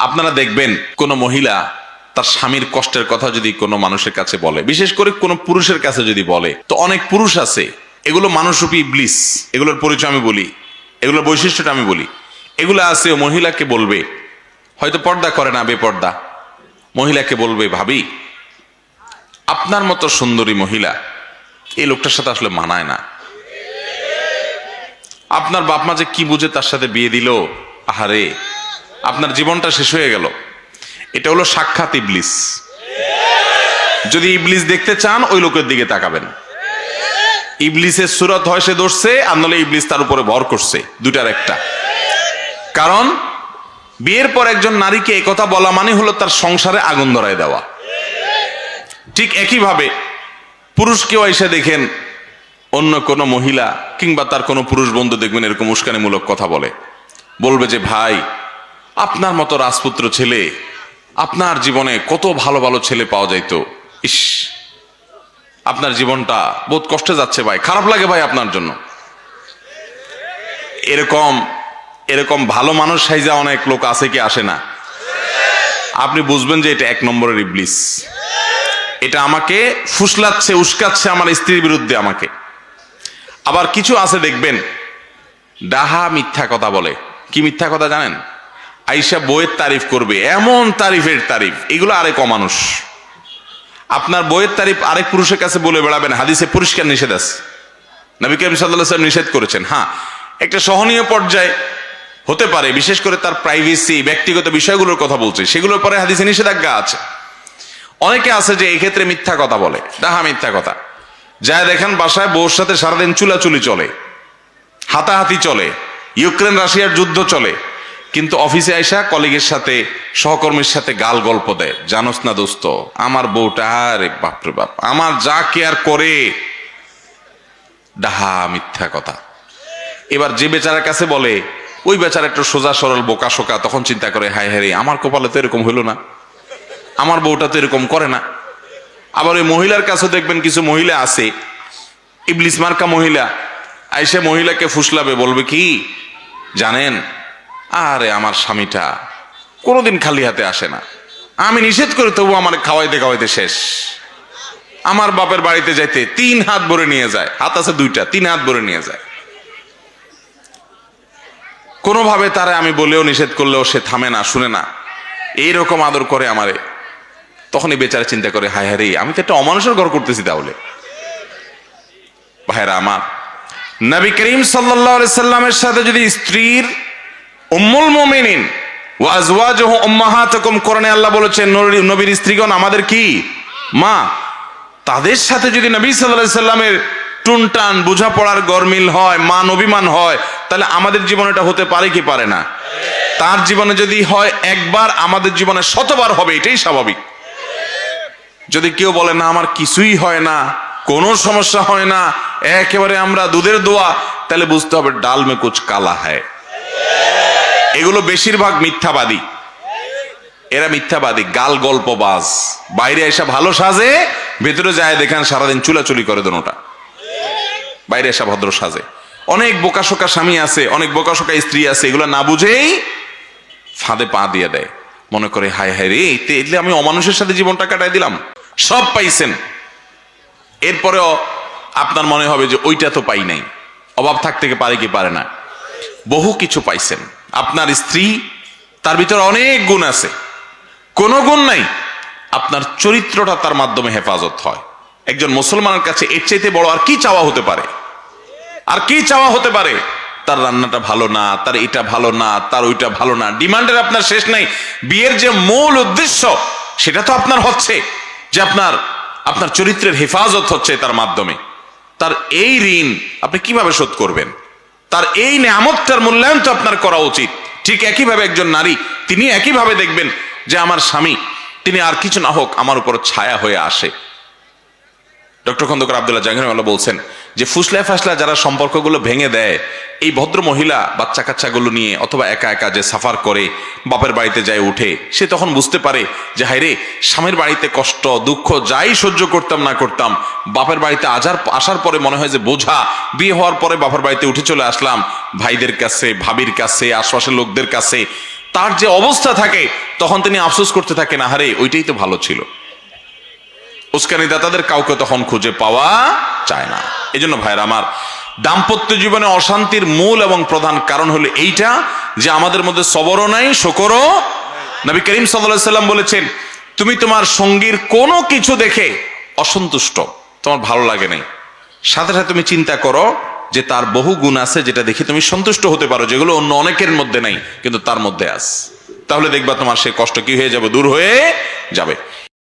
আপনারা দেখবেন কোন মহিলা তার স্বামীর কষ্টের কথা যদি কোনো মানুষের কাছে বলে, বিশেষ করে কোনো পুরুষের কাছে যদি বলে, তো অনেক পুরুষ আছে, এগুলো মানুষরূপী ইবলিস, এগুলোর পরিচয় আমি বলি, এগুলোর বৈশিষ্ট্যটা আমি বলি। এগুলো আছে, ও মহিলাকে বলবে, হয়তো পর্দা করে না, বেপর্দা, মহিলাকে বলবে, ভাবি আপনার মতো সুন্দরী মহিলা এই লোকটার সাথে আসলে মানায় না, আপনার বাপ মা যে কি বুঝে তার সাথে বিয়ে দিল, আহারে আপনার জীবনটা শেষ হয়ে গেল। এটা হলো সাক্ষাৎ ইবলিস। যদি ইবলিস দেখতে চান ওই লোকের দিকে তাকাবেন। ইবলিসের সুরত হয় সে ধরছে, আর নাহলে ইবলিস তার উপরে ভর করছে, দুটার একটা। কারণ বিয়ের পর একজন নারীকে এই কথা বলা মানে হলো তার সংসারে আগুন ধরায় দেওয়া। ঠিক একইভাবে পুরুষকেও এসে দেখেন অন্য কোনো মহিলা কিংবা তার কোনো পুরুষ বন্ধু দেখবেন এরকম উস্কানিমূলক কথা বলবে যে ভাই আপনার মতো রাজপুত্র ছেলে, আপনার জীবনে কত ভালো ভালো ছেলে পাওয়া যাইতো, ইস আপনার জীবনটা বহুত কষ্টে যাচ্ছে ভাই, খারাপ লাগে ভাই আপনার জন্য। এরকম এরকম ভালো মানুষ সাইজা অনেক লোক আছে কি আসে না? আপনি বুঝবেন যে এটা এক নম্বরের ইবলিস। এটা আমাকে ফুসলাচ্ছে, উস্কাচ্ছে আমার স্ত্রীর বিরুদ্ধে আমাকে। আবার কিছু আছে দেখবেন ডাহা মিথ্যা কথা বলে। কি মিথ্যা কথা জানেন? আইসা বইয়ের তারিফ করবে, এমন তারিফের তারিফ, এগুলো আরেক অমানুষ। আপনার বইয়ের তারিফ আরেক পুরুষের কাছে বলে বেড়াবেন, হাদিসে পরিষ্কার নিষেধ আছে, নবী করিম সাল্লাল্লাহু আলাইহি ওয়াসাল্লাম নিষেধ করেছেন। হ্যাঁ, একটা সহনীয় পর্যায়ে হতে পারে, বিশেষ করে তার প্রাইভেসি, ব্যক্তিগত বিষয়গুলোর কথা বলছে, সেগুলোর পরে হাদিসে নিষেধাজ্ঞা আছে। অনেকে আছে যে এই ক্ষেত্রে মিথ্যা কথা বলে, ডাহা মিথ্যা কথা। যা দেখেন বাসায় বউর সাথে সারাদিন চুলাচুলি চলে, হাতাহাতি চলে, ইউক্রেন রাশিয়ার যুদ্ধ চলে, কিন্তু অফিসে আইসা কলিগের সাথে, সহকর্মীর সাথে গাল গল্প দেয়, জানোস না দোস্ত আমার বউটা, আরে বাপরে বাপ আমার যা কেয়ার করে। ডাহা মিথ্যা কথা। এবার যে বেচারার কাছে বলে, ওই বেচারা একটু সোজা সরল বোকা শোকা, তখন চিন্তা করে হায় হায় রে আমার কপালে তো এরকম হইল না, আমার বউটা তো এরকম করে না। আবার ওই মহিলার কাছে দেখবেন কিছু মহিলা আছে, ইবলিস মার্কা মহিলা, আইসে মহিলাকে ফুসলাবে, বলবে কি জানেন, আরে আমার স্বামীটা কোনোদিন খালি হাতে আসে না, আমি নিষেধ করি তবু আমার খাওয়াইতে খাওয়াইতে শেষ, আমার বাপের বাড়িতে যাইতে 3 হাত ভরে নিয়ে যায়, হাত আছে 2টা, 3 হাত ভরে নিয়ে যায়। কোনোভাবে তারে আমি বলেও নিষেধ করলেও সে থামে না, শুনে না, এইরকম আদর করে আমারে। তখনই বেচারা চিন্তা করে হায় হায় রে আমি তো একটা অমানুষের ঘর করতেছি। তাহলে ভাইরা আমার, নবী করিম সাল্লাল্লাহু আলাইহি সাল্লামের সাথে যদি স্ত্রীর উম্মুল মুমিনিন ওয়া আজওয়াজুহু উম্মাহাতুকুম, কোরআনে আল্লাহ বলেছেন নবীর স্ত্রীগণ আমাদের কি মা, তাদের সাথে যদি নবী সাল্লাল্লাহু আলাইহি সাল্লামের টুনটান বোঝাপড়ার গরমিল হয়, মান অভিমান হয়, তাহলে আমাদের জীবনে এটা হতে পারে কি পারে না? তার জীবনে যদি হয় একবার, আমাদের জীবনে শতবার হবে, এটাই স্বাভাবিক। যদি কেউ বলে না আমার কিছুই হয় না, কোনো সমস্যা হয় না, একেবারে আমরা দুধের দোয়া, তাহলে বুঝতে হবে ডাল মে কুছ কালা হ্যায়। এগুলো বেশিরভাগ মিথ্যাবাদী, এরা মিথ্যাবাদী, গাল গল্পবাজ। বাইরে এসে ভালো সাজে, ভেতরে যায় দেখেন সারাদিন চুলাচুলি করে দোনোটা। বাইরে এসে ভদ্র সাজে। অনেক বোকাশোকা স্বামী আছে, অনেক বোকাশোকা স্ত্রী আছে, এগুলো না বুঝেই ফাঁদে পা দিয়ে দেয়, মনে করে হায় হায় রে এলে আমি অমানুষের সাথে জীবনটা কাটাই দিলাম। সব পাইছেন, এরপরেও আপনার মনে হবে যে ওইটা তো পাই নাই, অভাব থাকতে পারে কি পারে না? বহু কিছু পাইছেন। আপনার স্ত্রী, তার ভিতরে অনেক গুণ আছে, কোনো গুণ নাই, আপনার চরিত্রটা তার মাধ্যমে হেফাজত হয়। একজন মুসলমানের কাছে এর চাইতে বড় আর কি চাওয়া হতে পারে? আর কি চাওয়া হতে পারে? তার রান্নাটা ভালো না, তার এটা ভালো না, তার ওইটা ভালো না, ডিমান্ডের আপনার শেষ নাই। বিয়ের যে মূল উদ্দেশ্য সেটা তো আপনার হচ্ছে যে আপনার চরিত্রের হেফাজত হচ্ছে তার মাধ্যমে। তার এই ঋণ আপনি কিভাবে শোধ করবেন? তার এই নেয়ামতটার মূল্যায়ন তো আপনার করা উচিত। ঠিক একইভাবে একজন নারী, তিনি একইভাবে দেখবেন যে আমার স্বামী, তিনি আর কিছু না হোক আমার উপর ছায়া হয়ে আসে। ডক্টর খন্দকার আব্দুল্লাহ জাহাঙ্গীর বলছেন যে ফুসলা ফাসলা যারা সম্পর্কগুলো ভেঙে দেয়, এই ভদ্র মহিলা বাচ্চা কাচ্চাগুলো নিয়ে অথবা একা একা যে সাফার করে বাপের বাড়িতে যায় উঠে, সে তখন বুঝতে পারে যে হায় রে স্বামীর বাড়িতে কষ্ট দুঃখ যাই সহ্য করতাম না করতাম, বাপের বাড়িতে আসার পরে মনে হয় যে বোঝা। বিয়ে হওয়ার পরে বাপের বাড়িতে উঠে চলে আসলাম ভাইদের কাছে, ভাবির কাছে, আশপাশের লোকদের কাছে, তার যে অবস্থা থাকে তখন তিনি আফসোস করতে থাকেন, আহারে ওইটাই তো ভালো ছিল। উস্কানিদাতাদের কাউকে তখন খুঁজে পাওয়া যায় না। এই জন্য ভাইরা আমার, দাম্পত্য জীবনে অশান্তির মূল এবং প্রধান কারণ হলো এইটা যে আমাদের মধ্যে সবরও নাই, শকরও। নবী করিম সাল্লাল্লাহু আলাইহি সাল্লাম বলেছেন, তুমি তোমার সঙ্গীর কোনো কিছু দেখে অসন্তুষ্ট, তোমার ভালো লাগে নাই, সাথে সাথে তুমি চিন্তা করো যে তার বহু গুণ আছে যেটা দেখে তুমি সন্তুষ্ট হতে পারো, যেগুলো অন্য অনেকের মধ্যে নাই কিন্তু তার মধ্যে আছে। তাহলে দেখবা তোমার সে কষ্ট কি হয়ে যাবে, দূর হয়ে যাবে।